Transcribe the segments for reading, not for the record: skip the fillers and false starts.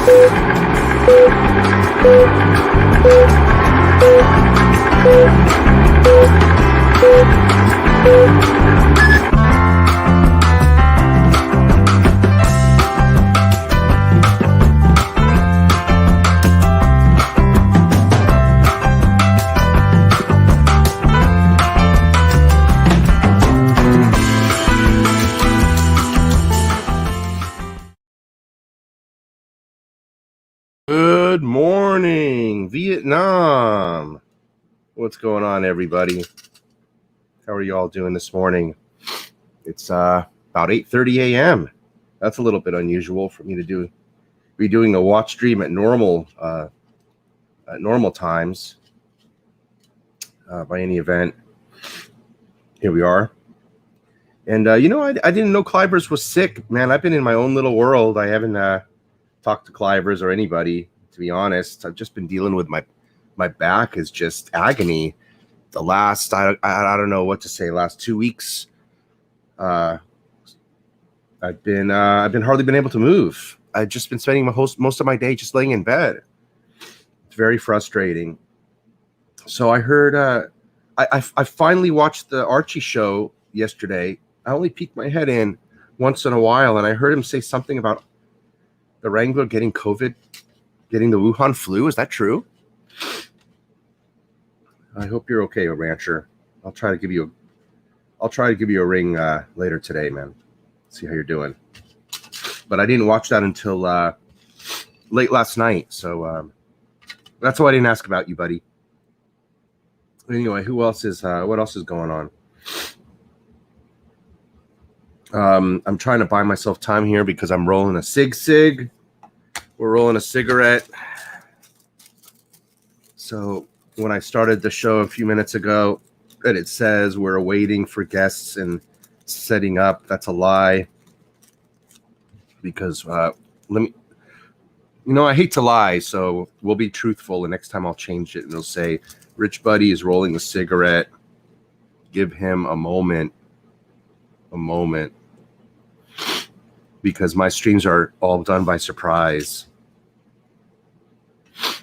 Good morning, Vietnam. What's going on, everybody? How are you all doing this morning? It's about 8:30 a.m. That's a little bit unusual for me to be doing a watch stream at normal times. By any event, here we are. And I didn't know Clivers was sick, man. I've been in my own little world. I haven't talked to Clivers or anybody, to be honest. I've just been dealing with my back is just agony. The last I don't know what to say. Last 2 weeks, I've been hardly been able to move. I've just been spending most of my day just laying in bed. It's very frustrating. So I heard I finally watched the Archie show yesterday. I only peeked my head in once in a while, and I heard him say something about the Wrangler getting COVID, getting the Wuhan flu. Is that true? I hope you're okay, Rancher. I'll try to give you a ring later today, man. See how you're doing. But I didn't watch that until late last night, so that's why I didn't ask about you, buddy. Anyway, what else is going on? I'm trying to buy myself time here because I'm rolling a cig. We're rolling a cigarette. So when I started the show a few minutes ago, that it says we're waiting for guests and setting up, that's a lie. Because I hate to lie, so we'll be truthful. And next time I'll change it and it'll say, Rich Buddy is rolling a cigarette. Give him a moment. Because my streams are all done by surprise.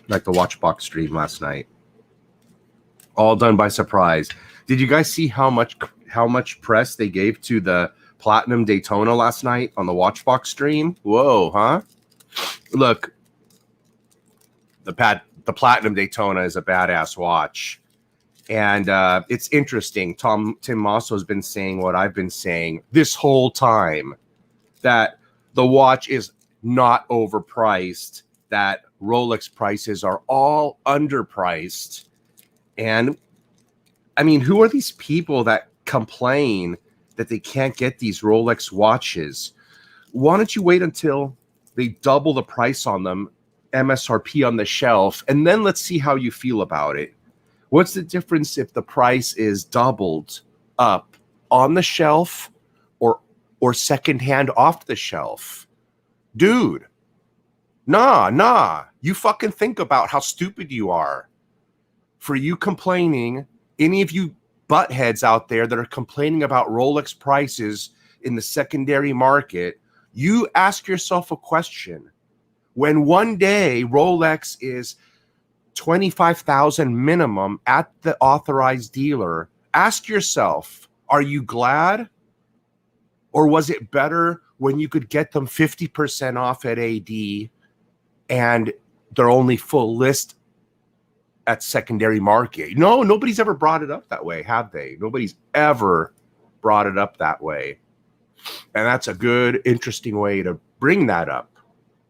Like the Watchbox stream last night. All done by surprise. Did you guys see how much press they gave to the Platinum Daytona last night on the Watchbox stream? Whoa, huh? Look, the Platinum Daytona is a badass watch. And it's interesting. Tim Mosso has been saying what I've been saying this whole time, that the watch is not overpriced, that Rolex prices are all underpriced. And I mean, who are these people that complain that they can't get these Rolex watches? Why don't you wait until they double the price on them, MSRP on the shelf, and then let's see how you feel about it. What's the difference if the price is doubled up on the shelf or secondhand off the shelf? Dude, nah. You fucking think about how stupid you are. For you complaining, any of you buttheads out there that are complaining about Rolex prices in the secondary market, you ask yourself a question. When one day Rolex is $25,000 minimum at the authorized dealer, ask yourself, are you glad? Or was it better when you could get them 50% off at AD and they're only full list at secondary market? No, nobody's ever brought it up that way, have they? Nobody's ever brought it up that way. And that's a good, interesting way to bring that up,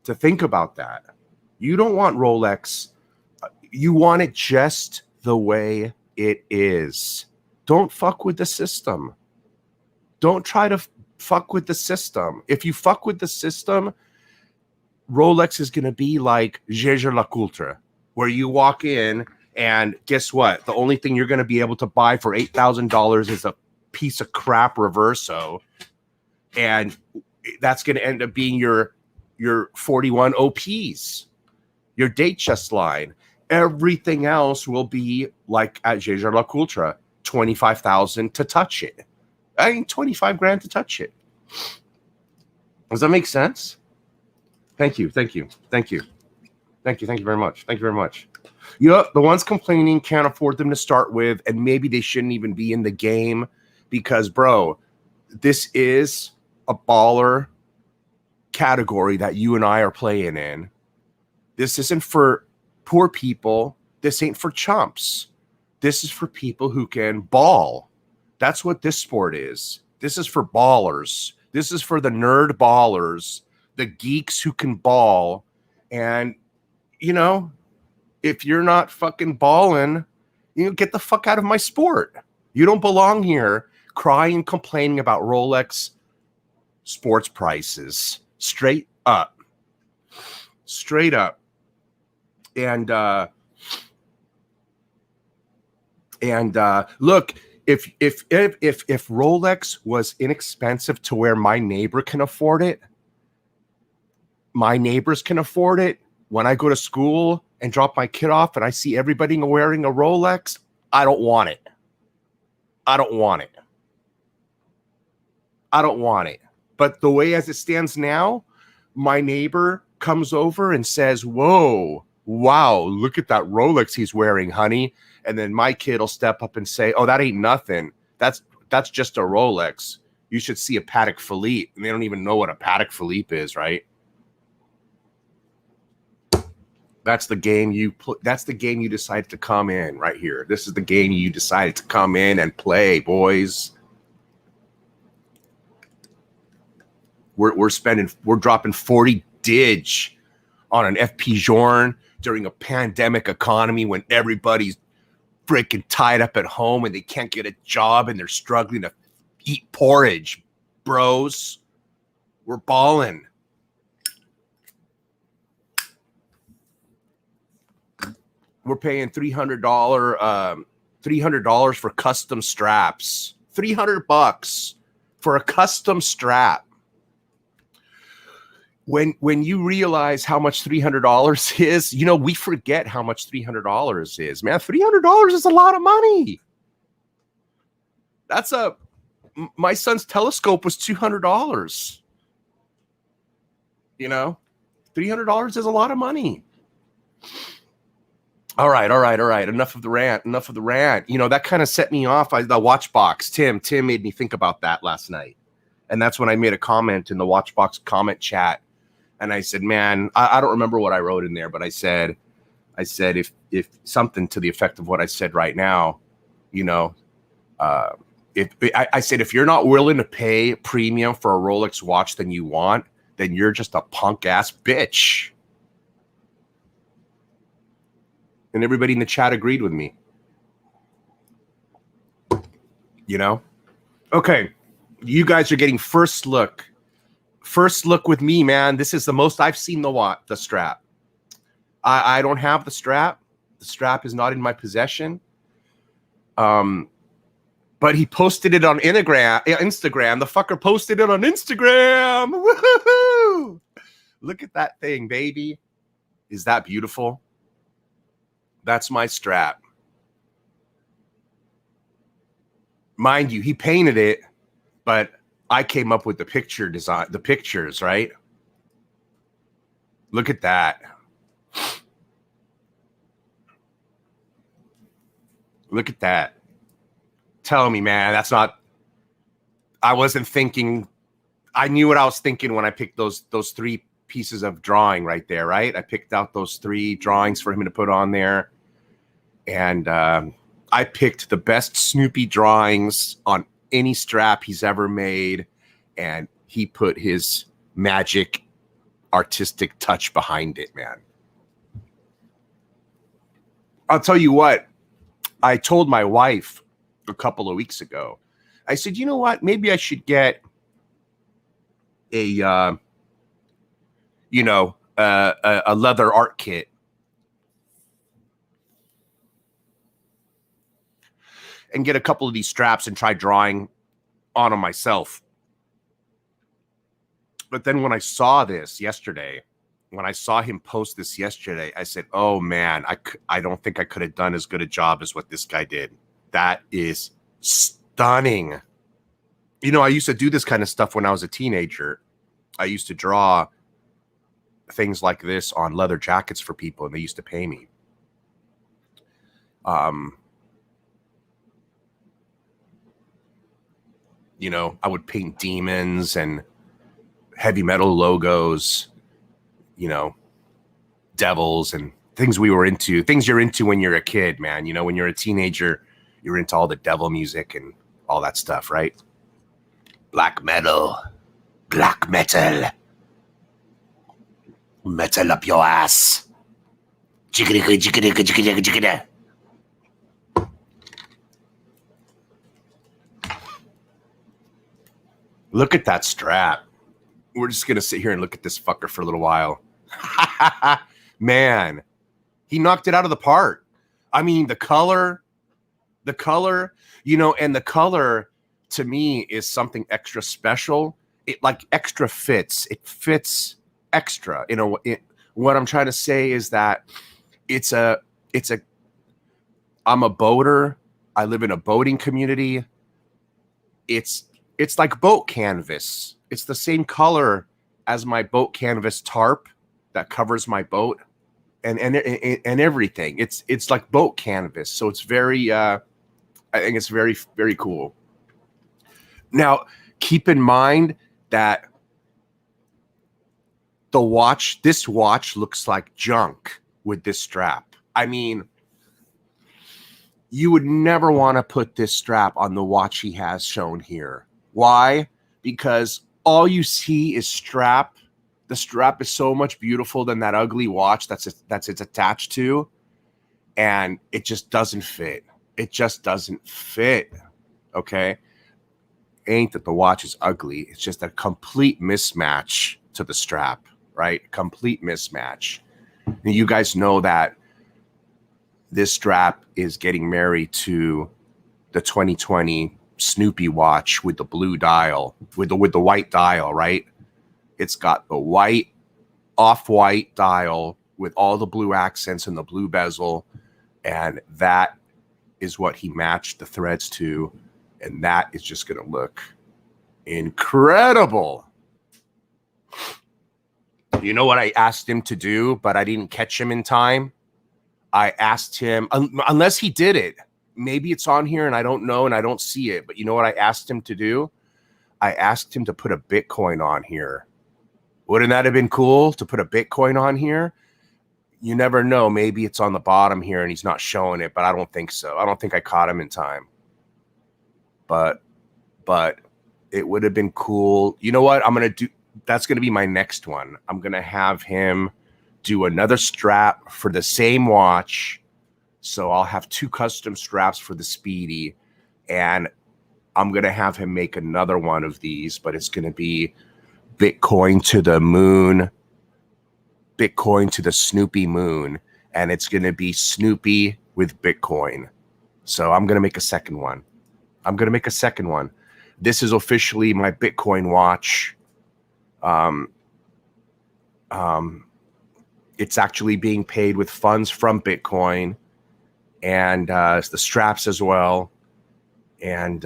to think about that. You don't want Rolex. You want it just the way it is. Don't fuck with the system. Don't try to fuck with the system. If you fuck with the system, Rolex is going to be like Jaeger La Coultre, where you walk in and guess what? The only thing you're going to be able to buy for $8,000 is a piece of crap Reverso. And that's going to end up being your 41 OPs, your date chest line. Everything else will be like at Jaeger La Coultre, $25,000 to touch it. I mean, $25,000 to touch it. Does that make sense? Thank you. Thank you. Thank you. Thank you. Thank you very much. Thank you very much. Yep, the ones complaining can't afford them to start with, and maybe they shouldn't even be in the game because, bro, this is a baller category that you and I are playing in. This isn't for poor people. This ain't for chumps. This is for people who can ball. That's what this sport is. This is for ballers. This is for the nerd ballers, the geeks who can ball. And, you know, if you're not fucking balling, you know, get the fuck out of my sport. You don't belong here crying and complaining about Rolex sports prices. Straight up. Straight up. And look, if Rolex was inexpensive to where my neighbor can afford it, my neighbors can afford it. When I go to school and drop my kid off and I see everybody wearing a Rolex, I don't want it. I don't want it. I don't want it. But the way as it stands now, my neighbor comes over and says, whoa, wow, look at that Rolex he's wearing, honey. And then my kid will step up and say, oh, that ain't nothing. That's just a Rolex. You should see a Patek Philippe. And they don't even know what a Patek Philippe is, right? That's the game that's the game you decided to come in right here. This is the game you decided to come in and play, boys. We're dropping 40 dig on an FP Journe during a pandemic economy when everybody's freaking tied up at home and they can't get a job and they're struggling to eat porridge, bros. We're balling. We're paying $300 for custom straps. $300 for a custom strap. When you realize how much $300 is, you know, we forget how much $300 is, man. $300 is a lot of money. My son's telescope was $200. You know, $300 is a lot of money. All right. Enough of the rant. You know, that kind of set me off. The watch box. Tim made me think about that last night. And that's when I made a comment in the watch box comment chat. And I said, man, I don't remember what I wrote in there, but I said, if something to the effect of what I said right now, you know, if you're not willing to pay premium for a Rolex watch than you want, then you're just a punk ass bitch. And everybody in the chat agreed with me. You know? Okay. You guys are getting first look. First look with me, man. This is the most I've seen the strap. I don't have the strap. The strap is not in my possession. But he posted it on Instagram. The fucker posted it on Instagram. Woohoo! Look at that thing, baby. Is that beautiful? That's my strap. Mind you, he painted it, but I came up with the picture design, the pictures, right? Look at that. Look at that. Tell me, man, that's not, I wasn't thinking, I knew what I was thinking when I picked those three pieces of drawing right there, right? I picked out those three drawings for him to put on there. And I picked the best Snoopy drawings on any strap he's ever made. And he put his magic artistic touch behind it, man. I'll tell you what, I told my wife a couple of weeks ago, I said, you know what? Maybe I should get a leather art kit. And get a couple of these straps and try drawing on them myself. But then when I saw this yesterday, when I saw him post this yesterday, I said, oh man, I don't think I could have done as good a job as what this guy did. That is stunning. You know, I used to do this kind of stuff when I was a teenager. I used to draw things like this on leather jackets for people, and they used to pay me. You know, I would paint demons and heavy metal logos, you know, devils and things we were into, things you're into when you're a kid, man. You know, when you're a teenager, you're into all the devil music and all that stuff, right? Black metal. Metal up your ass. Look at that strap. We're just going to sit here and look at this fucker for a little while. Man, he knocked it out of the park. I mean, the color, you know, and the color to me is something extra special. It like extra fits. It fits extra. You know, what I'm trying to say is that I'm a boater. I live in a boating community. It's like boat canvas. It's the same color as my boat canvas tarp that covers my boat and everything. It's like boat canvas. So it's very I think it's very, very cool. Now, keep in mind that this watch looks like junk with this strap. I mean, you would never want to put this strap on the watch he has shown here. Why? Because all you see is strap. The strap is so much beautiful than that ugly watch that's it's attached to, and it just doesn't fit. It just doesn't fit. Okay? Ain't that the watch is ugly. It's just a complete mismatch to the strap, right? Complete mismatch. And you guys know that this strap is getting married to the 2020 Snoopy watch with the blue dial, with the white dial, right? It's got the white, off-white dial with all the blue accents and the blue bezel, and that is what he matched the threads to, and that is just going to look incredible. You know what I asked him to do, but I didn't catch him in time? I asked him, unless he did it, maybe it's on here and I don't know and I don't see it, but you know what I asked him to do? I asked him to put a Bitcoin on here. Wouldn't that have been cool to put a Bitcoin on here? You never know. Maybe it's on the bottom here and he's not showing it, but I don't think so. I don't think I caught him in time. But it would have been cool. You know what? That's going to be my next one. I'm going to have him do another strap for the same watch. So I'll have 2 custom straps for the Speedy, and I'm going to have him make another one of these, but it's going to be Bitcoin to the moon, Bitcoin to the Snoopy moon, and it's going to be Snoopy with Bitcoin. So I'm going to make a second one. This is officially my Bitcoin watch. It's actually being paid with funds from Bitcoin, and it's the straps as well. And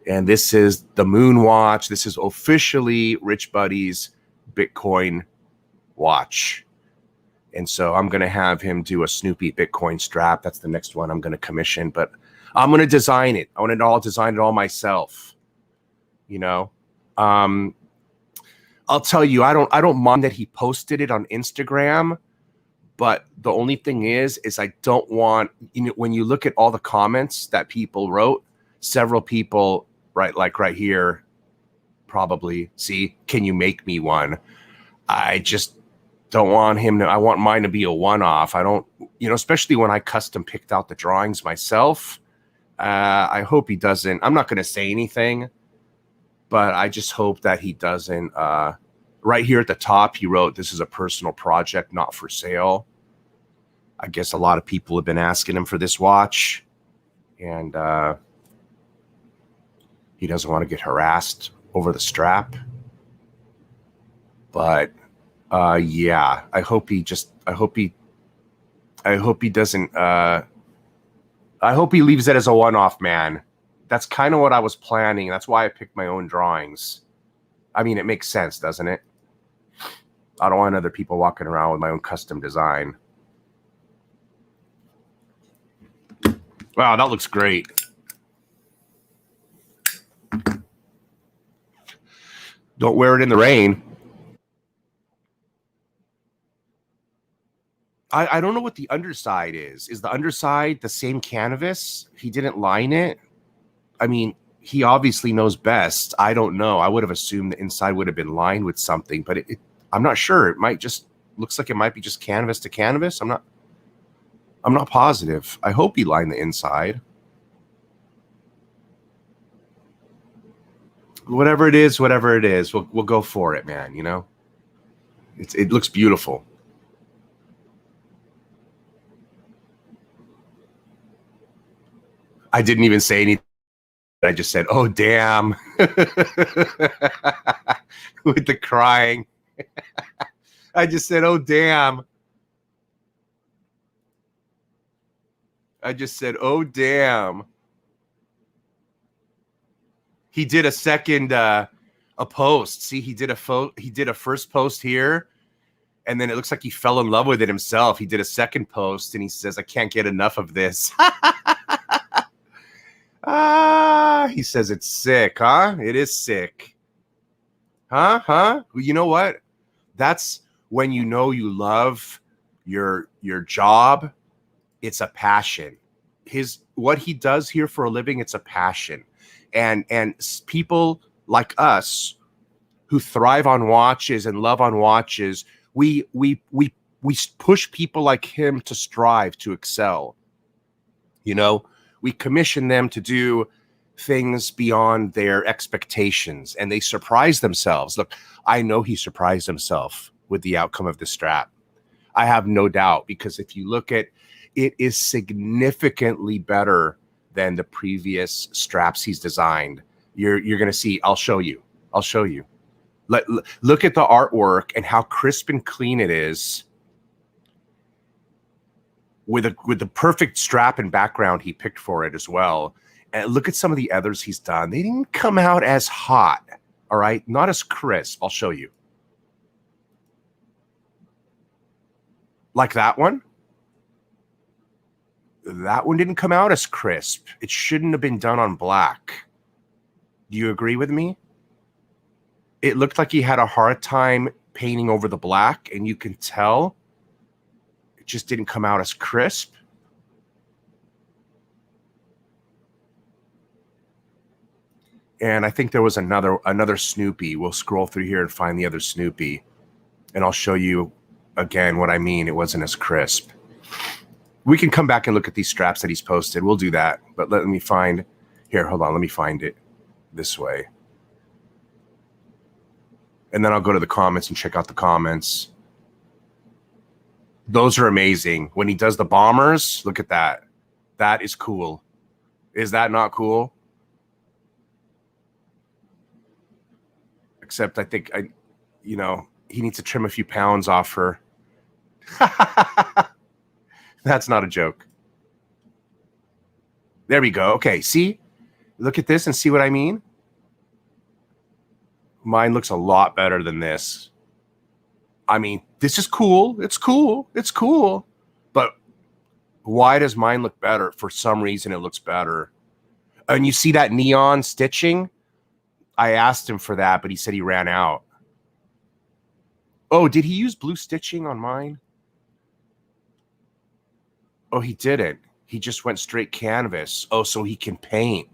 this is the Moon watch. This is officially Rich Buddy's Bitcoin watch. And so I'm going to have him do a Snoopy Bitcoin strap. That's the next one I'm going to commission, but I'm going to design it. I want to design it all myself. You know, I'll tell you, I don't mind that he posted it on Instagram, but the only thing is I don't want, you know, when you look at all the comments that people wrote, several people, right, like right here, probably, see, can you make me one? I just don't want him to, I want mine to be a one-off. I don't, you know, especially when I custom picked out the drawings myself. I hope he doesn't, I'm not going to say anything, but I just hope that he doesn't, right here at the top, he wrote, "This is a personal project, not for sale." I guess a lot of people have been asking him for this watch, and he doesn't want to get harassed over the strap. But yeah, I hope he doesn't, I hope he leaves it as a one-off, man. That's kind of what I was planning. That's why I picked my own drawings. I mean, it makes sense, doesn't it? I don't want other people walking around with my own custom design. Wow, that looks great. Don't wear it in the rain. I don't know what the underside is. Is the underside the same canvas? He didn't line it. I mean, he obviously knows best. I don't know. I would have assumed the inside would have been lined with something, but I'm not sure. It might just looks like it might be just canvas to canvas. I'm not positive. I hope he lined the inside. Whatever it is, we'll go for it, man. You know, it looks beautiful. I didn't even say anything. I just said, "Oh, damn," with the crying. I just said, "Oh, damn." I just said, "Oh, damn." He did a second a post. See, he did a first post here, and then it looks like he fell in love with it himself. He did a second post, and he says, "I can't get enough of this." He says it's sick, huh? It is sick. Huh? Well, you know what? That's when you know you love your job. It's a passion. What he does here for a living, it's a passion. And people like us who thrive on watches and love on watches, we push people like him to strive, to excel. You know, we commission them to do things beyond their expectations, and they surprise themselves. Look, I know he surprised himself with the outcome of the strap. I have no doubt, because if you look at it, is significantly better than the previous straps he's designed. You're going to see. I'll show you. Look at the artwork and how crisp and clean it is, with the perfect strap and background he picked for it as well. And look at some of the others he's done. They didn't come out as hot, all right? Not as crisp. I'll show you. Like that one. That one didn't come out as crisp. It shouldn't have been done on black. Do you agree with me? It looked like he had a hard time painting over the black, and you can tell it just didn't come out as crisp. And I think there was another Snoopy. We'll scroll through here and find the other Snoopy, and I'll show you again what I mean. It wasn't as crisp. We can come back and look at these straps that he's posted. We'll do that. But let me find here. Hold on. Let me find it this way. And then I'll go to the comments and check out the comments. Those are amazing. When he does the bombers, look at that. That is cool. Is that not cool? Except I think he needs to trim a few pounds off her. That's not a joke. There we go. Okay, see? Look at this and see what I mean? Mine looks a lot better than this. I mean, this is cool. It's cool. It's cool. But why does mine look better? For some reason, it looks better. And you see that neon stitching? I asked him for that, but he said he ran out. Oh, did he use blue stitching on mine? Oh, he didn't. He just went straight canvas. Oh, so he can paint.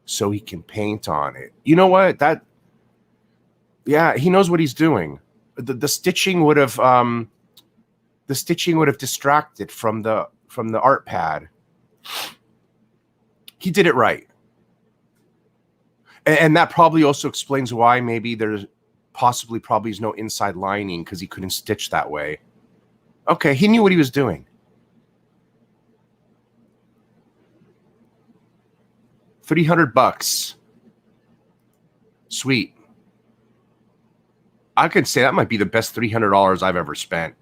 So he can paint on it. You know what? Yeah, he knows what he's doing. The stitching would have distracted from the art pad. He did it right. And that probably also explains why maybe there's probably is no inside lining, because he couldn't stitch that way. Okay, he knew what he was doing. $300. Sweet. I could say that might be the best $300 I've ever spent.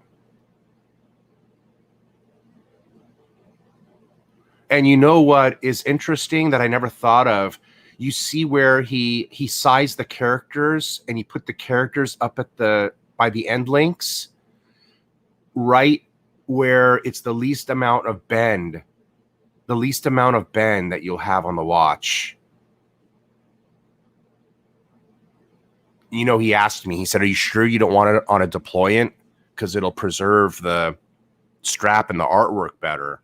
And you know what is interesting that I never thought of? You see where he sized the characters, and he put the characters up at the by the end links, right where it's the least amount of bend that you'll have on the watch. You know, he asked me, he said, are you sure you don't want it on a deployant? Because it'll preserve the strap and the artwork better.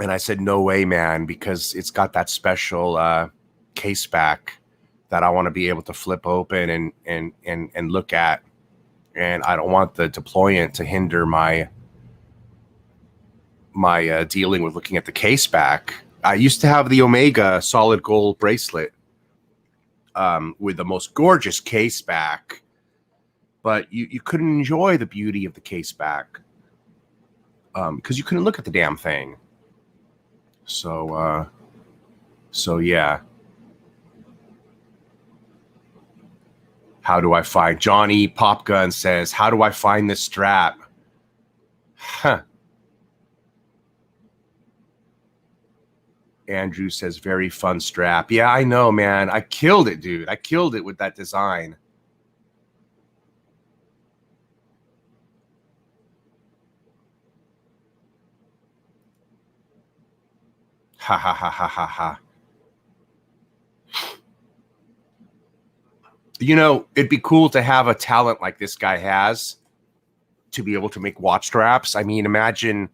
And I said, no way, man, because it's got that special case back that I want to be able to flip open and look at. And I don't want the deployant to hinder my dealing with looking at the case back. I used to have the Omega solid gold bracelet with the most gorgeous case back, but you couldn't enjoy the beauty of the case back because you couldn't look at the damn thing. So yeah. How do I find Johnny Popgun says, how do I find this strap? Huh. Andrew says, very fun strap. Yeah, I know, man. I killed it, dude. I killed it with that design. Ha ha ha ha ha ha. You know, it'd be cool to have a talent like this guy has to be able to make watch straps. I mean, imagine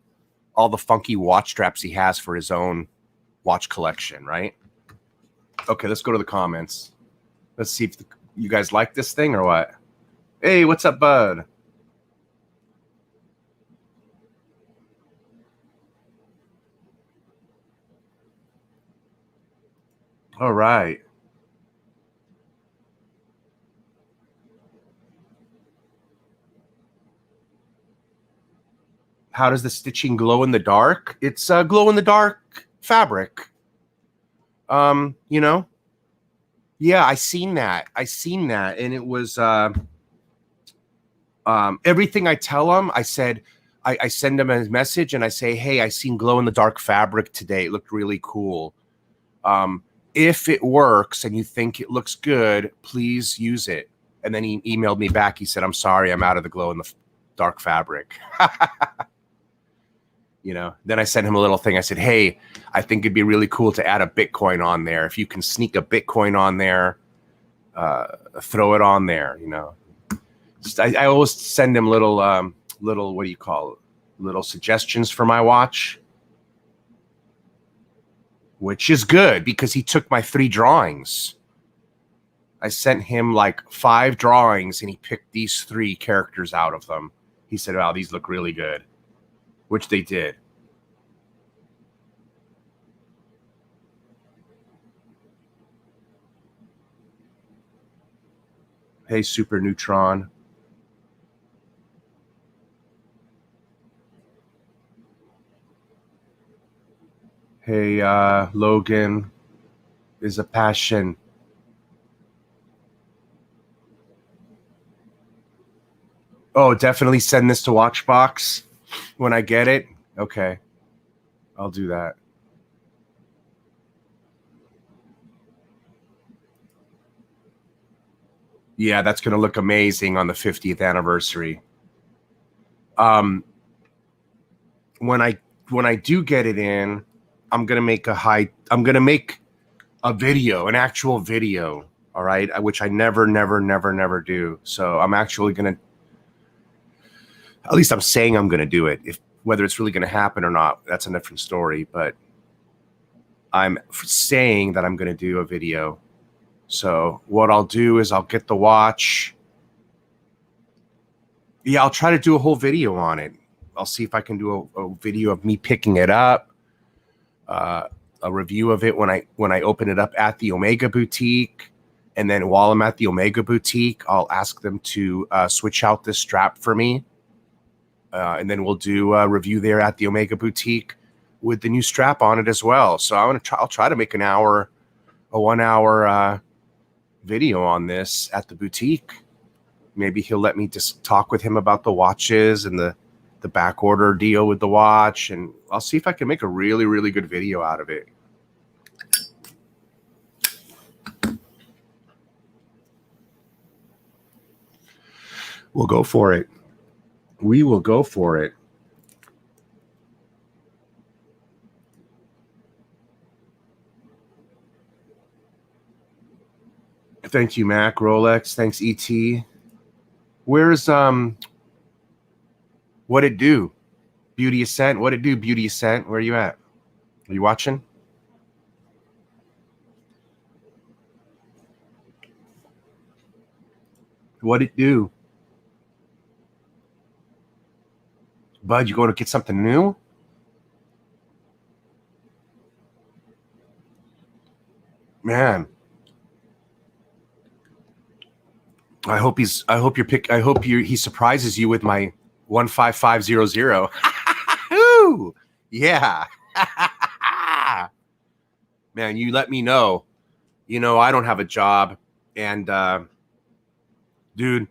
all the funky watch straps he has for his own watch collection, right? Okay, let's go to the comments. Let's see if you guys like this thing or what. Hey, what's up, bud? All right. How does the stitching glow in the dark? It's glow in the dark fabric. You know? Yeah, I seen that. And it was everything I tell him, I said, I send him a message and I say, hey, I seen glow in the dark fabric today. It looked really cool. If it works and you think it looks good, please use it. And then he emailed me back. He said, I'm sorry, I'm out of the glow in the dark fabric. You know, then I sent him a little thing. I said, hey, I think it'd be really cool to add a Bitcoin on there. If you can sneak a Bitcoin on there, throw it on there, you know. I always send him little, what do you call it? Little suggestions for my watch, which is good because he took my 3 drawings. I sent him like 5 drawings and he picked these 3 characters out of them. He said, wow, these look really good, which they did. Hey, Super Neutron. Hey, Logan is a passion. Oh, definitely send this to Watchbox when I get it. Okay, I'll do that. Yeah, that's going to look amazing on the 50th anniversary. When I do get it in, I'm going to make a video, an actual video, all right, which I never do. So I'm actually going to, at least I'm saying I'm going to do it. If whether it's really going to happen or not, that's a different story, but I'm saying that I'm going to do a video. So what I'll do is I'll get the watch. Yeah, I'll try to do a whole video on it. I'll see if I can do a video of me picking it up, a review of it when I open it up at the Omega Boutique. And then while I'm at the Omega Boutique, I'll ask them to switch out this strap for me. And then we'll do a review there at the Omega Boutique with the new strap on it as well. So I'll try to make a 1 hour video on this at the boutique. Maybe he'll let me just talk with him about the watches and the back order deal with the watch, and I'll see if I can make a really, really good video out of it. We'll go for it. We will go for it. Thank you, Mac. Rolex. Thanks, ET. Where's what it do? Beauty Ascent. What it do, Beauty Ascent? Where are you at? Are you watching? What it do? Bud, you going to get something new? Man. I hope he surprises you with my 15500. Ooh, yeah. Man, you let me know. You know, I don't have a job. And dude,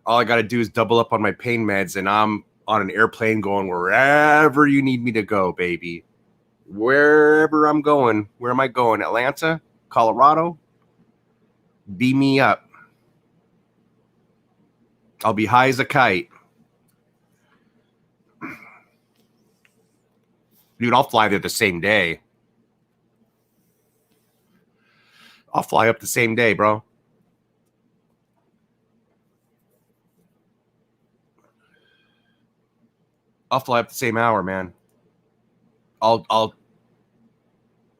all I gotta do is double up on my pain meds, and I'm on an airplane going wherever you need me to go, baby. Wherever I'm going. Where am I going? Atlanta? Colorado? Beam me up. I'll be high as a kite. Dude, I'll fly there the same day. I'll fly up the same day, bro. I'll fly up the same hour, man. I'll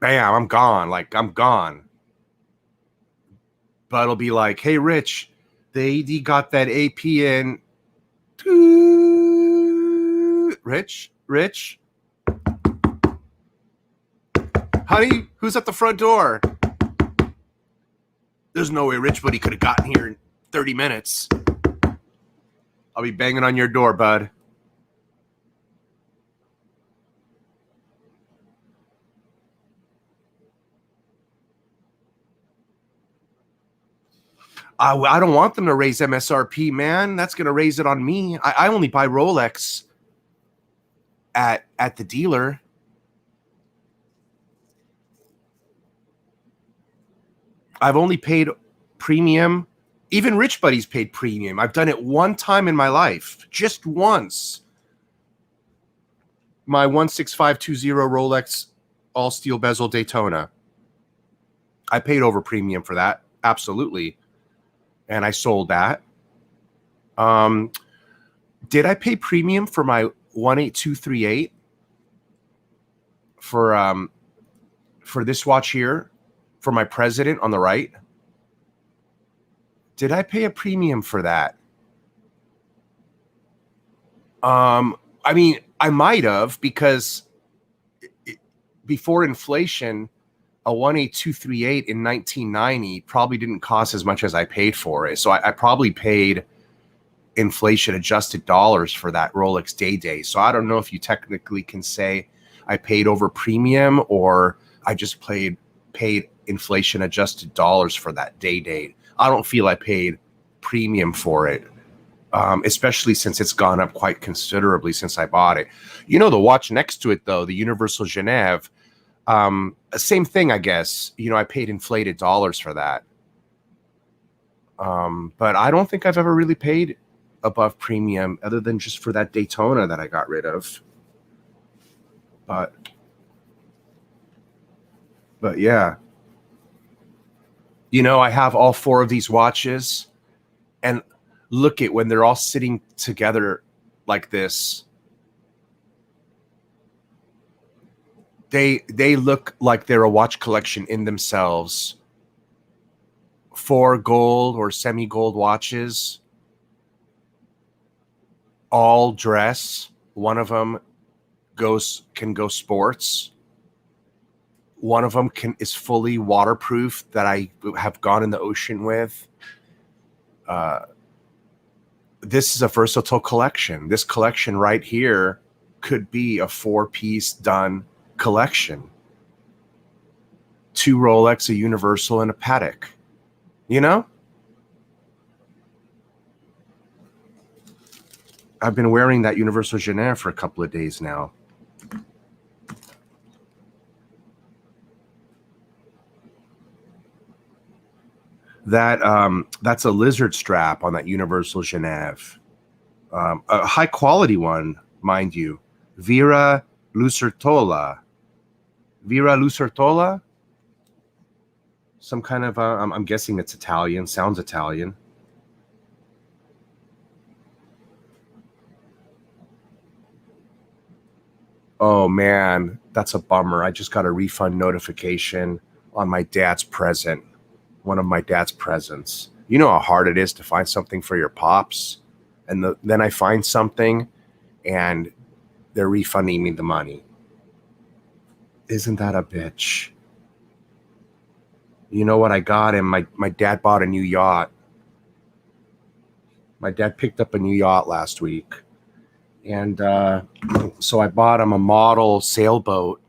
bam, I'm gone. Like, I'm gone. But it'll be like, hey, Rich, the AD got that AP in. Rich, honey, who's at the front door? There's no way Rich Buddy could have gotten here in 30 minutes. I'll be banging on your door, bud. I don't want them to raise MSRP, man. That's going to raise it on me. I only buy Rolex at the dealer. I've only paid premium. Even Rich Buddy's paid premium. I've done it one time in my life, just once. My 16520 Rolex all steel bezel Daytona. I paid over premium for that, absolutely, and I sold that. Did I pay premium for my 18238 for this watch here? For my president on the right? Did I pay a premium for that? I mean, I might have, because before inflation, a 18238 in 1990 probably didn't cost as much as I paid for it. So I probably paid inflation adjusted dollars for that Rolex Day. So I don't know if you technically can say I paid over premium, or I just paid inflation adjusted dollars for that day. I don't feel I paid premium for it, especially since it's gone up quite considerably since I bought it. You know, the watch next to it, though, the Universal Genève, same thing, I guess. You know, I paid inflated dollars for that. But I don't think I've ever really paid above premium, other than just for that Daytona that I got rid of. But yeah. You know, I have all four of these watches, and look at when they're all sitting together like this. They look like they're a watch collection in themselves. 4 gold or semi-gold watches, all dress. One of them can go sports. One of them is fully waterproof, that I have gone in the ocean with. This is a versatile collection. This collection right here could be a 4-piece done collection. 2 Rolex, a Universal, and a Patek. You know? I've been wearing that Universal Genève for a couple of days now. That's a lizard strap on that Universal Genève. A high quality one, mind you. Vera Lucertola. Vera Lucertola? Some kind of, I'm guessing it's Italian. Sounds Italian. Oh man, that's a bummer. I just got a refund notification on my dad's present. One of my dad's presents. You know how hard it is to find something for your pops? And then I find something and they're refunding me the money. Isn't that a bitch? You know what I got him? My dad bought a new yacht. My dad picked up a new yacht last week. And so I bought him a model sailboat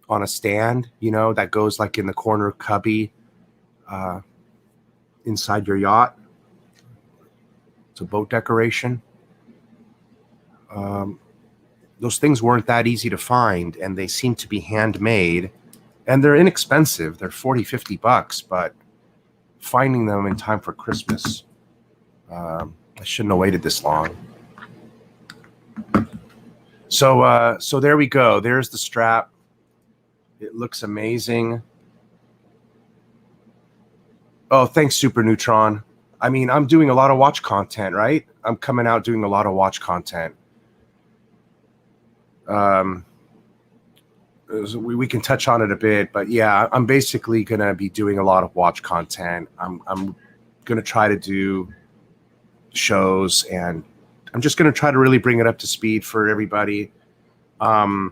on a stand, you know, that goes like in the corner cubby inside your yacht. It's a boat decoration. Those things weren't that easy to find, and they seem to be handmade, and they're inexpensive. They're $40-50, but finding them in time for Christmas, I shouldn't have waited this long. So there we go. There's the strap. It looks amazing. Oh, thanks, Super Neutron. I mean, I'm doing a lot of watch content, right? I'm coming out doing a lot of watch content. We can touch on it a bit, but yeah, I'm basically going to be doing a lot of watch content. I'm going to try to do shows, and I'm just going to try to really bring it up to speed for everybody. I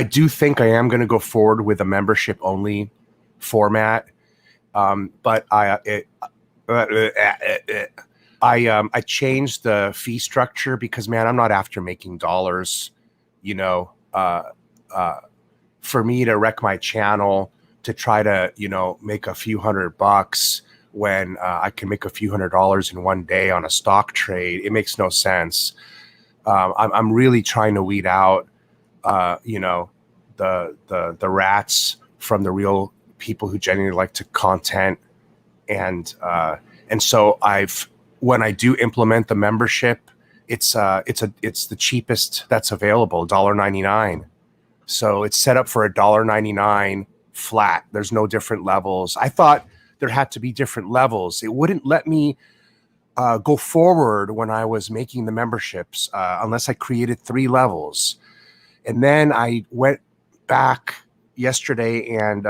do think I am going to go forward with a membership only format. But I changed the fee structure because, man, I'm not after making dollars, you know, for me to wreck my channel to try to, you know, make a few $100 when I can make a few $100 in one day on a stock trade. It makes no sense. I'm really trying to weed out, you know, the rats from the real people who genuinely like to content. And so when I do implement the membership, it's the cheapest that's available, $1.99. So it's set up for $1.99 flat. There's no different levels. I thought there had to be different levels. It wouldn't let me go forward when I was making the memberships unless I created 3 levels. And then I went back yesterday and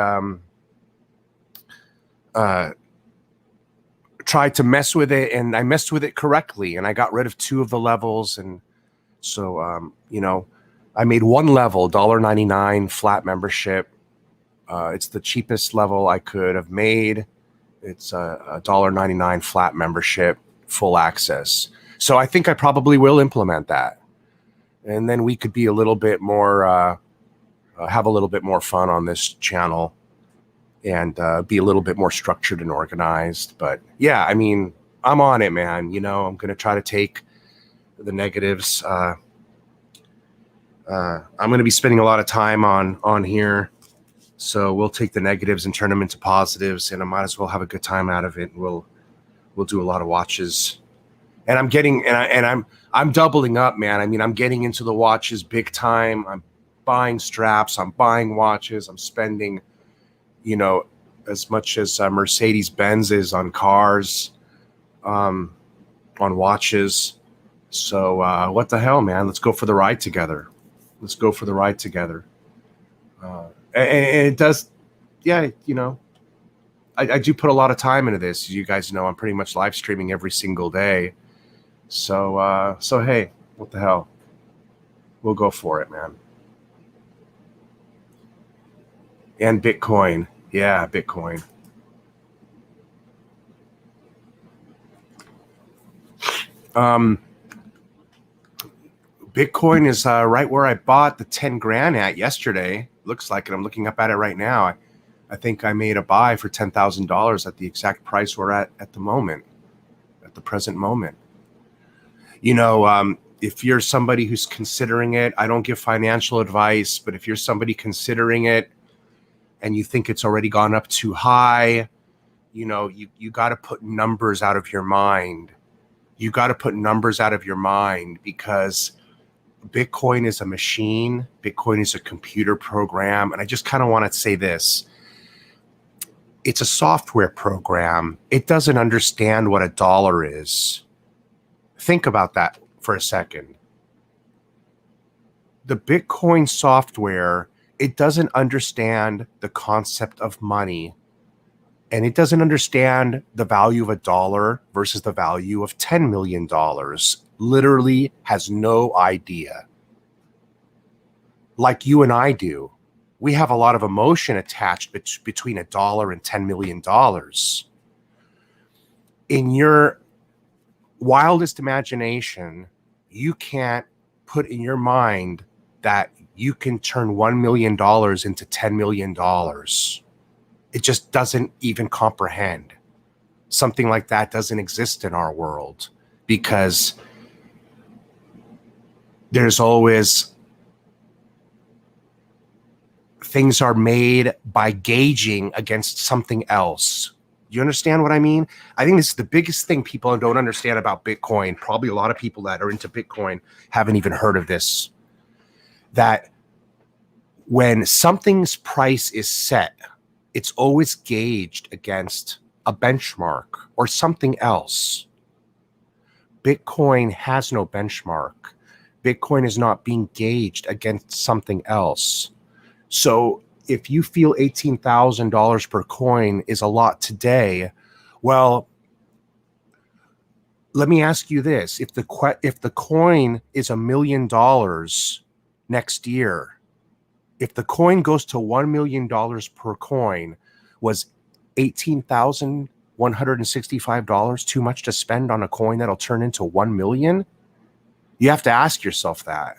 tried to mess with it, and I messed with it correctly, and I got rid of 2 of the levels. And so, you know, I made 1 level, $1.99 flat membership. It's the cheapest level I could have made. It's a $1.99 flat membership, full access. So I think I probably will implement that. And then we could be a little bit more, have a little bit more fun on this channel, and be a little bit more structured and organized. But yeah, I mean, I'm on it, man. You know, I'm going to try to take the negatives. I'm going to be spending a lot of time on here. So we'll take the negatives and turn them into positives, and I might as well have a good time out of it. We'll do a lot of watches, and I'm doubling up, man. I mean, I'm getting into the watches big time. I'm buying straps. I'm buying watches. I'm spending, you know, as much as Mercedes-Benz is on cars, on watches. So what the hell, man? Let's go for the ride together. Let's go for the ride together. And it does, yeah, you know, I do put a lot of time into this. As you guys know, I'm pretty much live streaming every single day. So hey, what the hell? We'll go for it, man. And Bitcoin. Yeah, Bitcoin. Bitcoin is right where I bought the 10 grand at yesterday. Looks like it. I'm looking up at it right now. I think I made a buy for $10,000 at the exact price we're at the moment, at the present moment. You know, if you're somebody who's considering it, I don't give financial advice, but if you're somebody considering it, and you think it's already gone up too high, you got to put numbers out of your mind. You got to put numbers out of your mind, because Bitcoin is a machine. Bitcoin is a computer program. And I just kind of want to say this. It's a software program. It doesn't understand what a dollar is. Think about that for a second. The Bitcoin software, it doesn't understand the concept of money, and it doesn't understand the value of a dollar versus the value of $10 million. Literally has no idea. Like you and I do. We have a lot of emotion attached between a dollar and $10 million. In your wildest imagination, you can't put in your mind that you can turn $1 million into $10 million. It just doesn't even comprehend. Something like that doesn't exist in our world, because there's always things are made by gauging against something else. You understand what I mean? I think this is the biggest thing people don't understand about Bitcoin. Probably a lot of people that are into Bitcoin haven't even heard of this. That when something's price is set, it's always gauged against a benchmark or something else. Bitcoin has no benchmark. Bitcoin is not being gauged against something else. So if you feel $18,000 per coin is a lot today, well, let me ask you this. If the coin is $1 million next year, if the coin goes to $1 million per coin, was $18,165 too much to spend on a coin that'll turn into 1 million? You have to ask yourself that.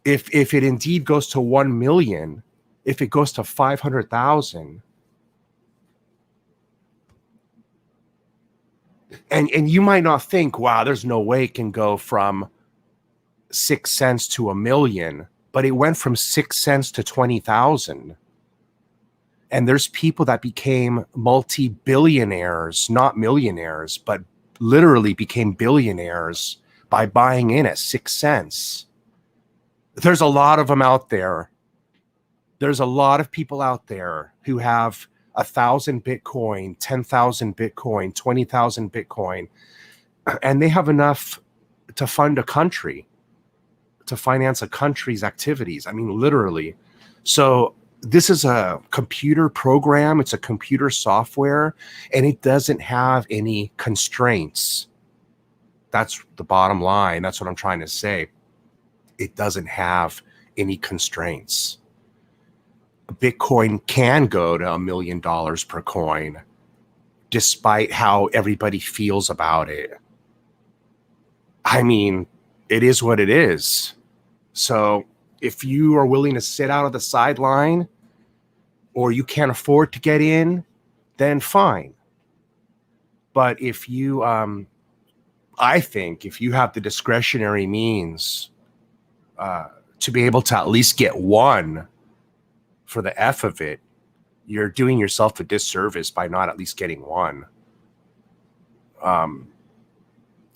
If it indeed goes to 1 million, if it goes to 500,000, and you might not think, wow, there's no way it can go from 6 cents to 1 million, but it went from 6 cents to 20,000. And there's people that became multi-billionaires, not millionaires, but literally became billionaires by buying in at 6 cents. There's a lot of them out there. There's a lot of people out there who have 1,000 Bitcoin, 10,000 Bitcoin, 20,000 Bitcoin, and they have enough to fund a country, to finance a country's activities. I mean, literally. So this is a computer program. It's a computer software, and it doesn't have any constraints. That's the bottom line. That's what I'm trying to say. It doesn't have any constraints. Bitcoin can go to $1 million per coin, despite how everybody feels about it. I mean, it is what it is. So if you are willing to sit out of the sideline, or you can't afford to get in, then fine. But if you, I think if you have the discretionary means to be able to at least get one for the F of it, you're doing yourself a disservice by not at least getting one. And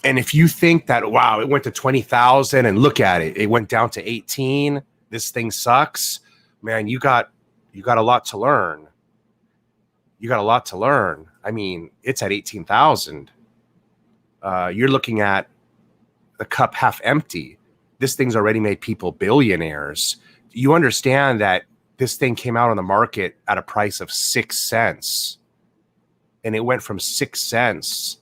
if you think that, wow, it went to 20,000 and look at it, it went down to 18, this thing sucks, man, you got a lot to learn. You got a lot to learn. I mean, it's at 18,000. You're looking at the cup half empty. This thing's already made people billionaires. You understand that this thing came out on the market at a price of 6 cents, and it went from 6 cents,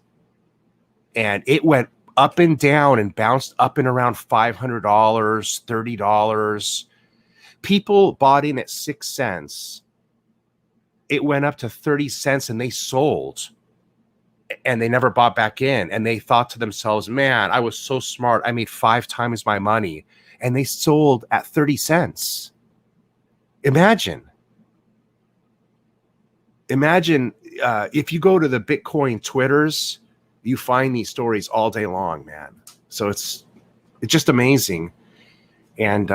and it went up and down and bounced up and around $500, $30. People bought in at 6 cents. It went up to 30 cents and they sold, and they never bought back in. And they thought to themselves, man, I was so smart. I made 5 times my money. And they sold at 30 cents. Imagine if you go to the Bitcoin Twitters, you find these stories all day long, man. So it's just amazing. And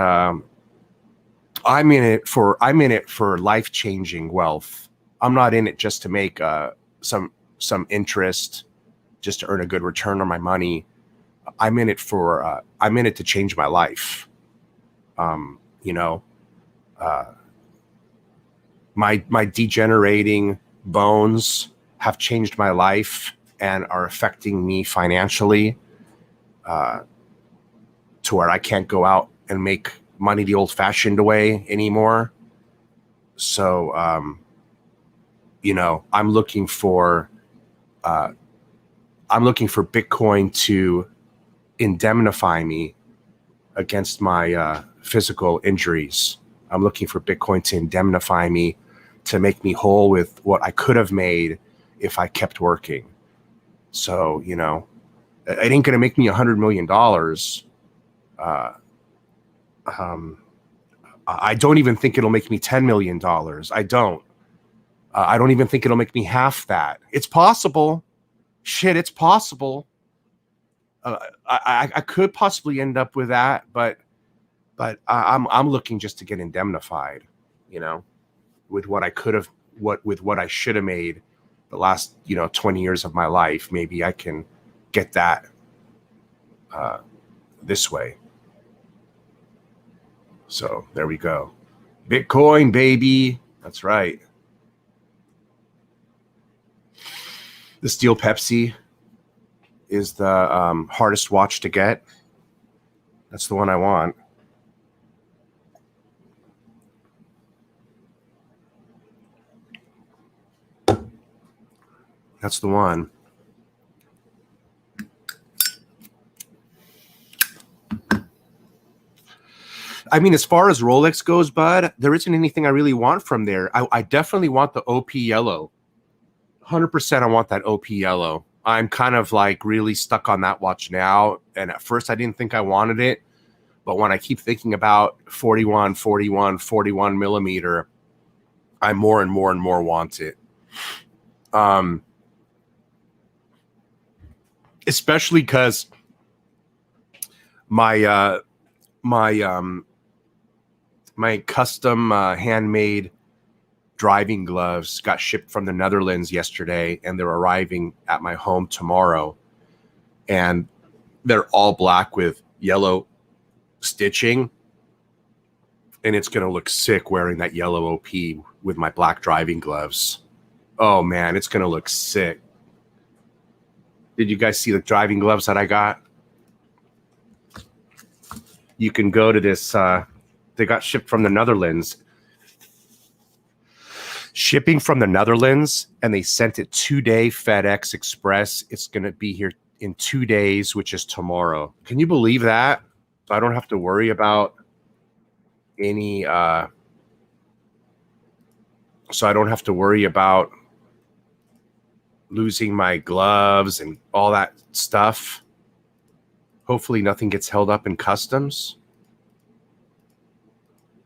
I'm in it for life-changing wealth. I'm not in it just to make some interest, just to earn a good return on my money. I'm in it to change my life. You know, my degenerating bones have changed my life and are affecting me financially, to where I can't go out and make money the old-fashioned way anymore. So, I'm looking for Bitcoin to indemnify me against my physical injuries. I'm looking for Bitcoin to indemnify me, to make me whole with what I could have made if I kept working. So, it ain't going to make me $100 million. I don't even think it'll make me $10 million. I don't. I don't even think it'll make me half that. It's possible. Shit, it's possible. I could possibly end up with that, but I'm looking just to get indemnified, with what I could have, with what I should have made the last 20 years of my life. Maybe I can get that this way. So there we go. Bitcoin, baby. That's right. The Steel Pepsi is the hardest watch to get. That's the one I want. That's the one. I mean, as far as Rolex goes, bud, there isn't anything I really want from there. I definitely want the OP yellow. 100% I want that OP yellow. I'm kind of like really stuck on that watch now. And at first I didn't think I wanted it. But when I keep thinking about 41 millimeter, I more and more and more want it. Especially because my custom handmade driving gloves got shipped from the Netherlands yesterday, and they're arriving at my home tomorrow. And they're all black with yellow stitching. And it's going to look sick wearing that yellow OP with my black driving gloves. Oh, man, it's going to look sick. Did you guys see the driving gloves that I got? You can go to this. They got shipped from the Netherlands. Shipping from the Netherlands, and they sent it 2-day FedEx Express. It's going to be here in 2 days, which is tomorrow. Can you believe that? So I don't have to worry about any. So I don't have to worry about losing my gloves and all that stuff. Hopefully nothing gets held up in customs.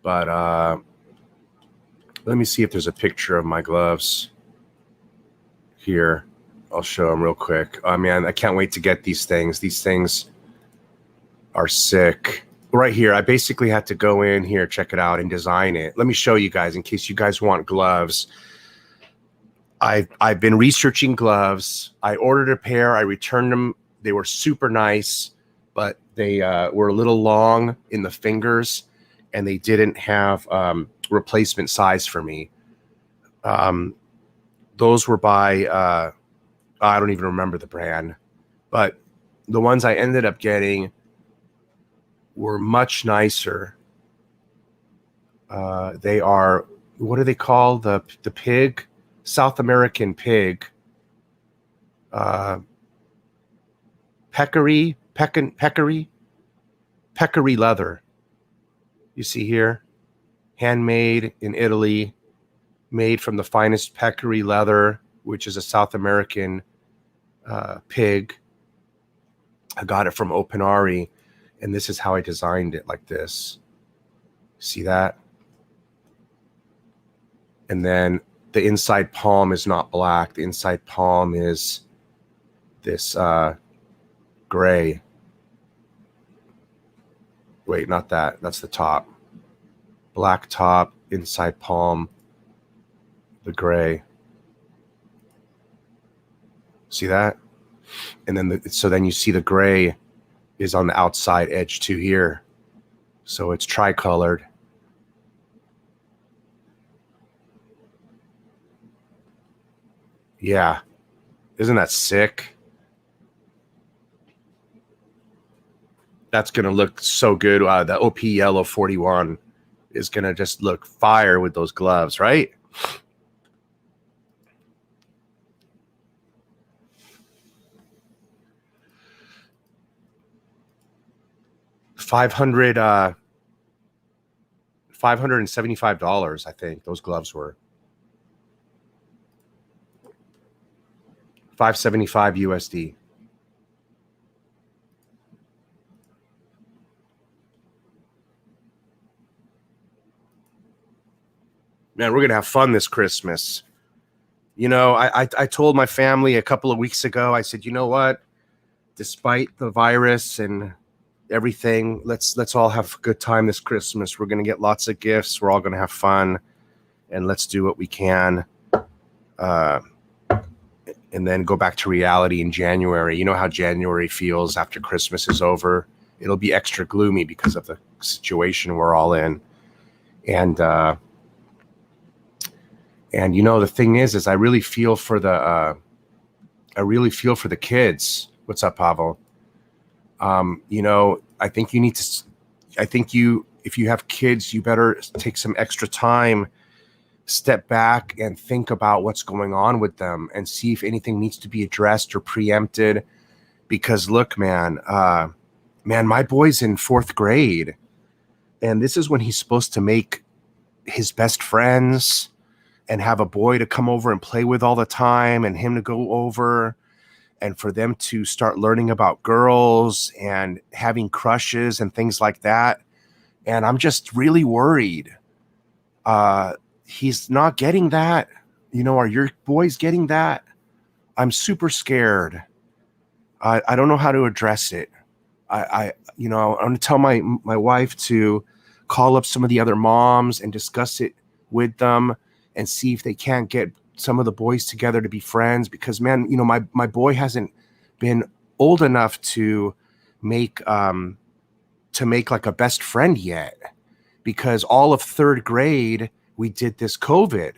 But let me see if there's a picture of my gloves here. I'll show them real quick. Oh, man, I can't wait to get these things. These things are sick. Right here, I basically had to go in here, check it out, and design it. Let me show you guys in case you guys want gloves. I've been researching gloves. I ordered a pair. I returned them. They were super nice, but they were a little long in the fingers, and they didn't have replacement size for me. Those were by I don't even remember the brand, but the ones I ended up getting were much nicer. They are, what do they call the pig? South American pig. Peccary leather. You see here, handmade in Italy, made from the finest peccary leather, which is a South American pig. I got it from Opinari, and this is how I designed it, like this. See that? And then the inside palm is not black. The inside palm is this gray. Wait, not that. That's the top. black top, inside palm, the gray. See that? And then so then you see the gray is on the outside edge too here. So it's tricolored. Yeah. Isn't that sick? That's going to look so good. The OP Yellow 41 is going to just look fire with those gloves, right? $575, I think those gloves were. $575 USD. Man, we're gonna have fun this Christmas. You know, I told my family a couple of weeks ago, I said, you know what? Despite the virus and everything, let's all have a good time this Christmas. We're gonna get lots of gifts. We're all gonna have fun, and let's do what we can. And then go back to reality in January. You know how January feels after Christmas is over. It'll be extra gloomy because of the situation we're all in. And you know, the thing is I really feel for the kids. What's up, Pavel? You know, if you have kids, you better take some extra time, step back and think about what's going on with them and see if anything needs to be addressed or preempted. Because look, man, my boy's in 4th grade, and this is when he's supposed to make his best friends and have a boy to come over and play with all the time, and him to go over and for them to start learning about girls and having crushes and things like that. And I'm just really worried. He's not getting that. You know, are your boys getting that? I'm super scared. I don't know how to address it. I'm going to tell my wife to call up some of the other moms and discuss it with them and see if they can't get some of the boys together to be friends. Because, man, you know, my boy hasn't been old enough to make like a best friend yet, because all of 3rd grade we did this COVID.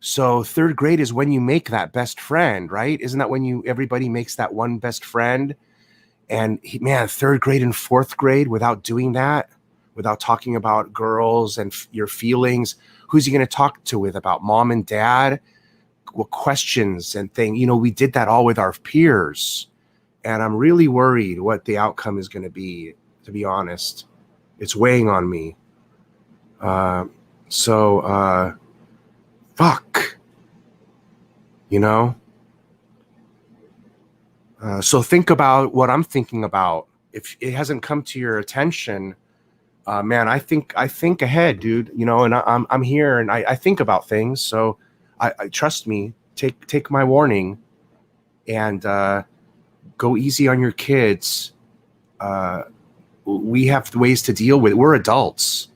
So 3rd grade is when you make that best friend, right? Isn't that when everybody makes that one best friend? And 3rd grade and 4th grade without doing that, without talking about girls and your feelings, who's he going to talk to with about mom and dad? What questions and things? You know, we did that all with our peers, and I'm really worried what the outcome is going to be, to be honest. It's weighing on me. Fuck, you know? So think about what I'm thinking about. If it hasn't come to your attention, man, I think ahead, dude, you know, and I'm here and I think about things. So I trust me, take my warning and go easy on your kids. We have ways to deal with it. We're adults.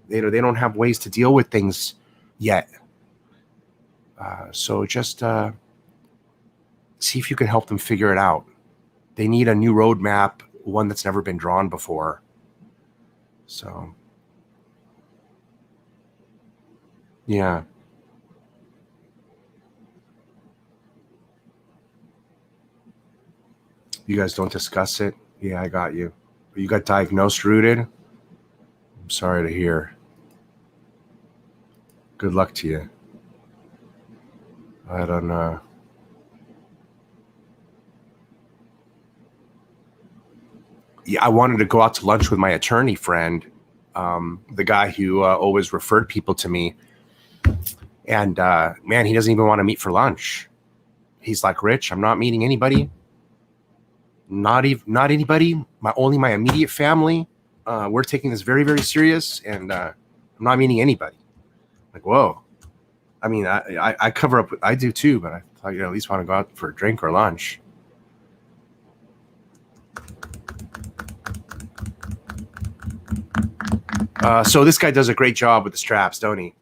They don't have ways to deal with things yet. So just see if you can help them figure it out. They need a new roadmap, one that's never been drawn before. So, yeah. You guys don't discuss it? Yeah, I got you. You got diagnosed rooted? I'm sorry to hear. Good luck to you. I don't know. Yeah, I wanted to go out to lunch with my attorney friend, the guy who always referred people to me. And man, he doesn't even want to meet for lunch. He's like, Rich, I'm not meeting anybody. Not anybody. Only my immediate family. We're taking this very, very serious, and I'm not meeting anybody. Like, whoa. I mean, I cover up. I do too, but I thought you at least want to go out for a drink or lunch. So this guy does a great job with the straps, don't he?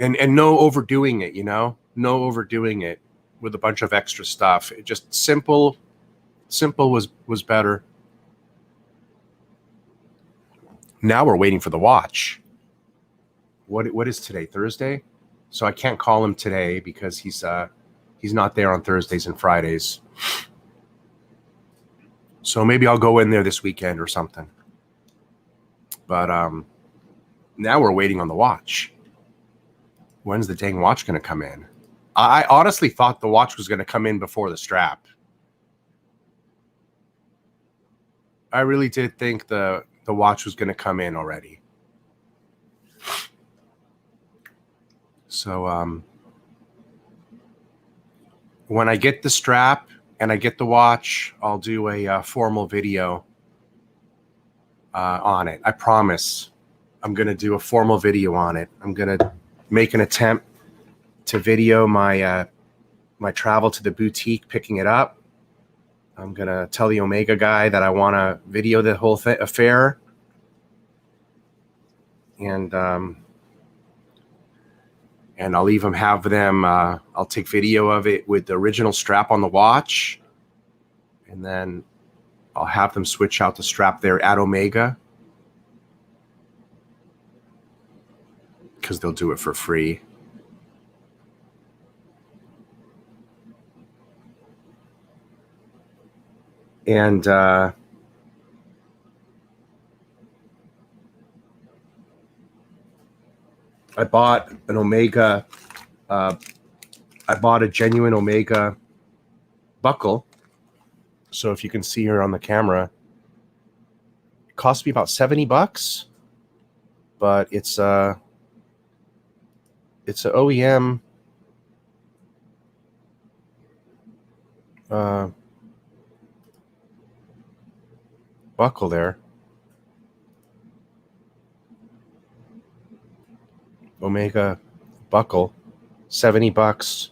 And no overdoing it, no overdoing it with a bunch of extra stuff. It just simple was better. Now we're waiting for the watch. What is today? Thursday? So I can't call him today because he's not there on Thursdays and Fridays. So maybe I'll go in there this weekend or something. But now we're waiting on the watch. When's the dang watch going to come in? I honestly thought the watch was going to come in before the strap. I really did think the watch was going to come in already. So when I get the strap and I get the watch, I'll do a formal video on it. I promise. I'm going to do a formal video on it. I'm going to make an attempt to video my my travel to the boutique picking it up. I'm going to tell the Omega guy that I want to video the whole affair. And I'll even have them, I'll take video of it with the original strap on the watch. And then I'll have them switch out the strap there at Omega, because they'll do it for free. And I bought an Omega. I bought a genuine Omega buckle. So if you can see her on the camera, it cost me about $70, but it's a OEM buckle there. Omega buckle, $70.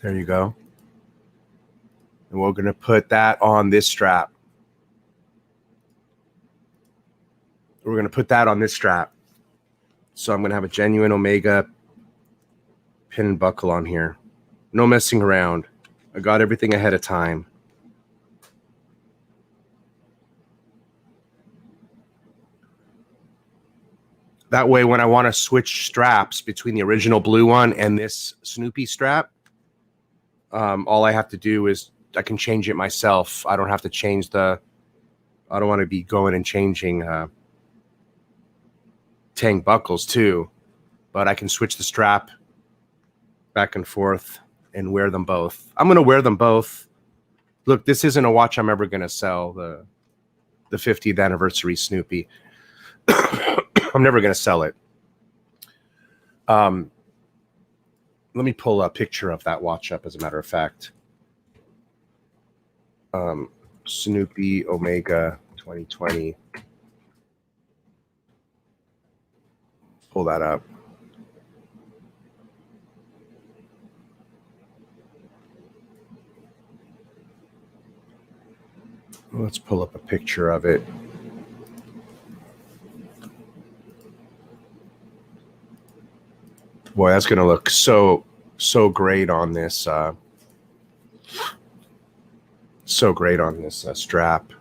There you go. And we're going to put that on this strap. We're going to put that on this strap. So I'm going to have a genuine Omega pin and buckle on here. No messing around. I got everything ahead of time. That way, when I want to switch straps between the original blue one and this Snoopy strap, all I have to do is I can change it myself. I don't have to change I don't want to be going and changing Tang buckles too, but I can switch the strap back and forth and wear them both. I'm going to wear them both. Look, this isn't a watch I'm ever going to sell, the 50th anniversary Snoopy. I'm never going to sell it. Let me pull a picture of that watch up, as a matter of fact. Snoopy Omega 2020. Pull that up. Let's pull up a picture of it. Boy, that's going to look so great on this. So great on this strap.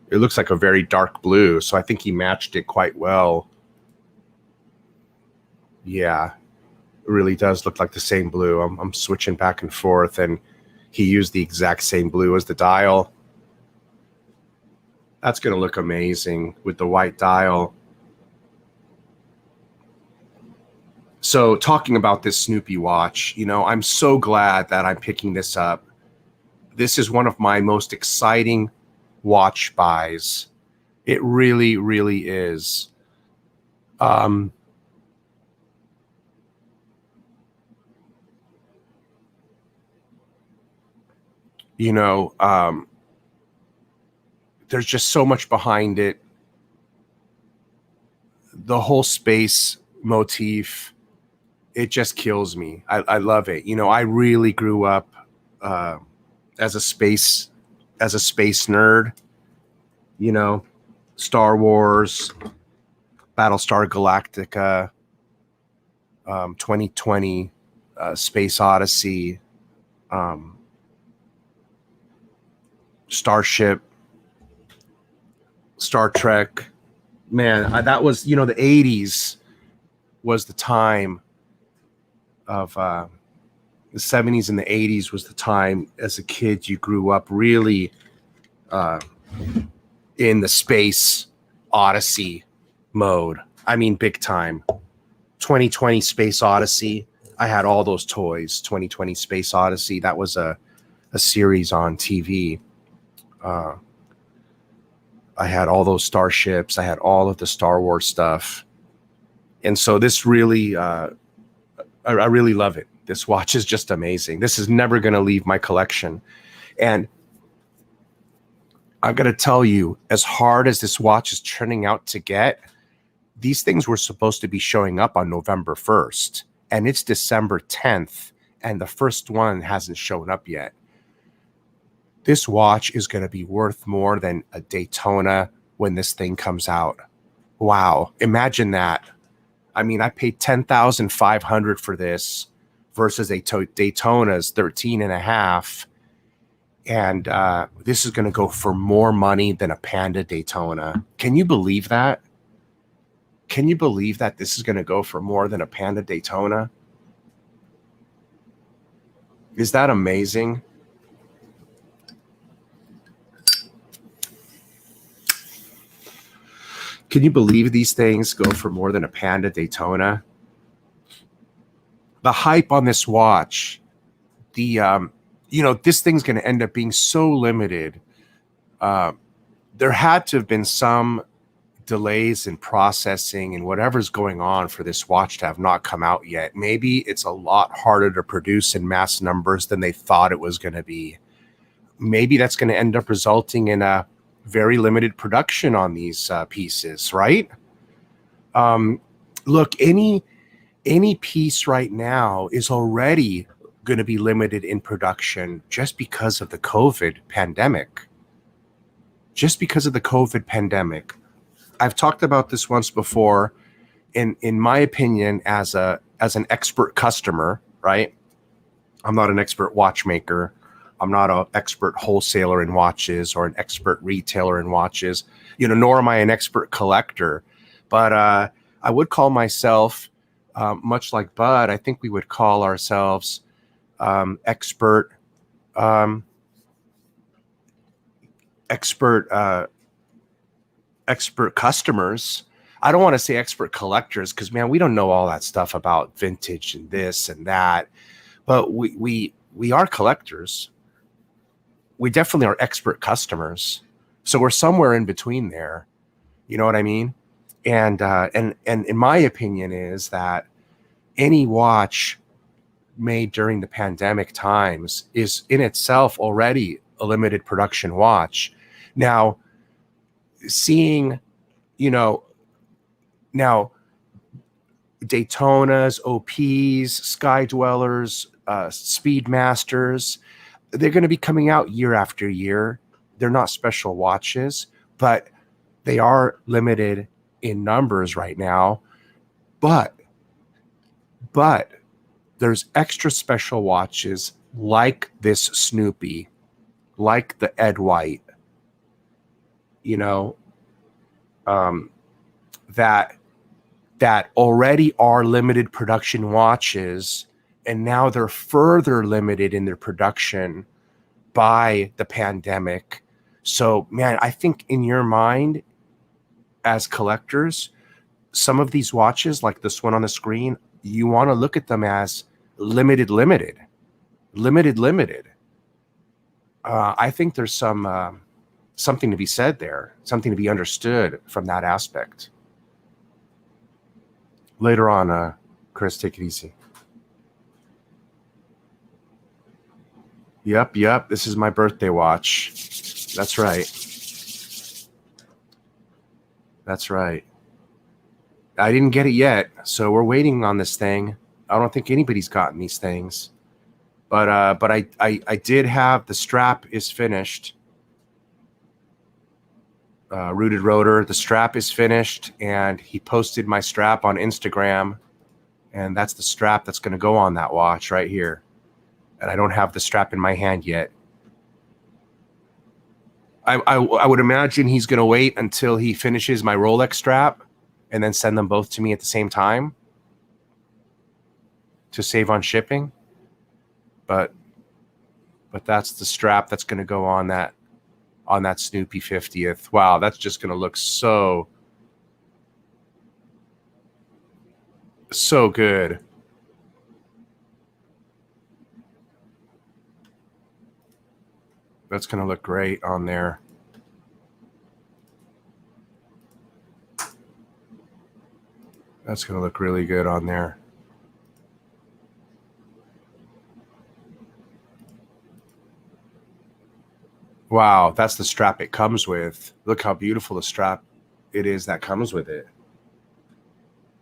It looks like a very dark blue, so I think he matched it quite well. Yeah, it really does look like the same blue. I'm switching back and forth, and he used the exact same blue as the dial. That's going to look amazing with the white dial. So talking about this Snoopy watch, I'm so glad that I'm picking this up. This is one of my most exciting watch buys. It really, really is. there's just so much behind it. The whole space motif, it just kills me. I love it. You know, I really grew up as a space nerd. You know, Star Wars, Battlestar Galactica, 2020, Space Odyssey, Starship, Star Trek. Man, that was, you know, the 80s was the time of the 70s and the 80s was the time as a kid you grew up really in the Space Odyssey mode. I mean, big time. 2020 Space Odyssey. I had all those toys. 2020 Space Odyssey. That was a series on TV. I had all those starships. I had all of the Star Wars stuff. And so this really, I really love it. This watch is just amazing. This is never going to leave my collection. And I've got to tell you, as hard as this watch is turning out to get, these things were supposed to be showing up on November 1st. And it's December 10th. And the first one hasn't shown up yet. This watch is going to be worth more than a Daytona when this thing comes out. Wow. Imagine that. I mean, I paid $10,500 for this versus a Daytona's $13.5. And this is going to go for more money than a Panda Daytona. Can you believe that? Can you believe that this is going to go for more than a Panda Daytona? Is that amazing? Can you believe these things go for more than a Panda Daytona? The hype on this watch, you know, this thing's going to end up being so limited. There had to have been some delays in processing and whatever's going on for this watch to have not come out yet. Maybe it's a lot harder to produce in mass numbers than they thought it was going to be. Maybe that's going to end up resulting in a very limited production on these pieces, right? Look, any piece right now is already going to be limited in production just because of the COVID pandemic. Just because of the COVID pandemic. I've talked about this once before. In my opinion, as an expert customer, right? I'm not an expert watchmaker. I'm not an expert wholesaler in watches or an expert retailer in watches, you know, nor am I an expert collector. But I would call myself, much like Bud, I think we would call ourselves expert customers. I don't want to say expert collectors because, man, we don't know all that stuff about vintage and this and that. But we are collectors. We definitely are expert customers. So we're somewhere in between there. You know what I mean? And in my opinion is that any watch made during the pandemic times is in itself already a limited production watch. Now, seeing, you know, now Daytonas, OPs, Sky Dwellers, Speedmasters, they're going to be coming out year after year. They're not special watches, but they are limited in numbers right now. But there's extra special watches like this Snoopy, like the Ed White, you know, that already are limited production watches, and now they're further limited in their production by the pandemic. So, man, I think in your mind, as collectors, some of these watches, like this one on the screen, you want to look at them as limited. I think there's something to be said there, something to be understood from that aspect. Later on, Chris, take it easy. Yep. This is my birthday watch. That's right. That's right. I didn't get it yet, so we're waiting on this thing. I don't think anybody's gotten these things. But I did have the strap is finished. Rooted Rotor, the strap is finished, and he posted my strap on Instagram, and that's the strap that's going to go on that watch right here. And I don't have the strap in my hand yet. I would imagine he's going to wait until he finishes my Rolex strap and then send them both to me at the same time to save on shipping. But that's the strap that's going to go on that Snoopy 50th. Wow, that's just going to look so good. That's going to look great on there. That's going to look really good on there. Wow, that's the strap it comes with. Look how beautiful the strap it is that comes with it.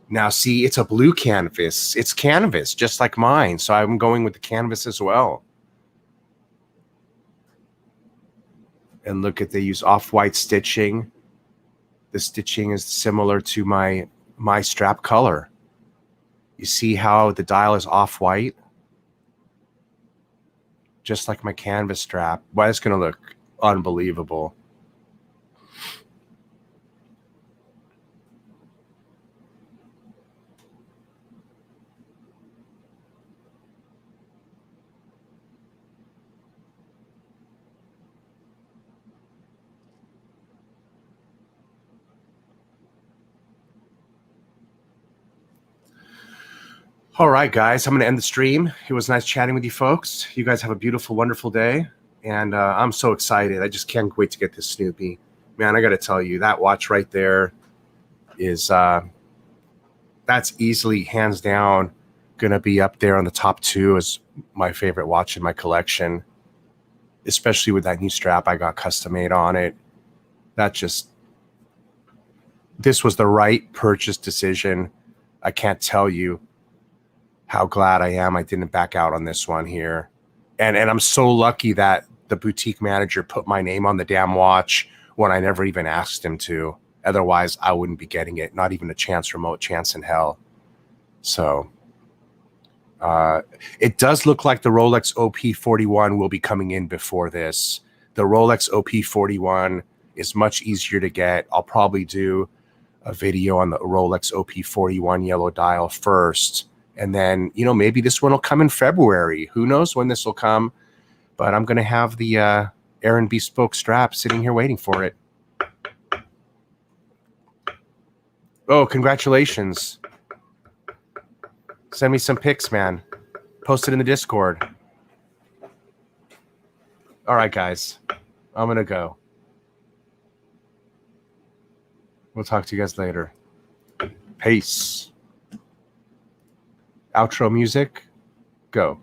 Now, see, it's a blue canvas. It's canvas, just like mine. So I'm going with the canvas as well. And look at, they use off-white stitching. The stitching is similar to my strap color. You see how the dial is off-white? Just like my canvas strap. Well, it's going to look unbelievable. All right, guys, I'm going to end the stream. It was nice chatting with you folks. You guys have a beautiful, wonderful day. And I'm so excited. I just can't wait to get this Snoopy. Man, I got to tell you, that watch right there is, that's easily, hands down, going to be up there on the top 2 as my favorite watch in my collection, especially with that new strap I got custom made on it. This was the right purchase decision. I can't tell you how glad I am I didn't back out on this one here. And I'm so lucky that the boutique manager put my name on the damn watch when I never even asked him to. Otherwise, I wouldn't be getting it. Not even a chance, remote chance in hell. So it does look like the Rolex OP41 will be coming in before this. The Rolex OP41 is much easier to get. I'll probably do a video on the Rolex OP41 yellow dial first. And then, maybe this one will come in February. Who knows when this will come? But I'm going to have the Aaron Bespoke strap sitting here waiting for it. Oh, congratulations. Send me some pics, man. Post it in the Discord. All right, guys. I'm going to go. We'll talk to you guys later. Peace. Outro music, go.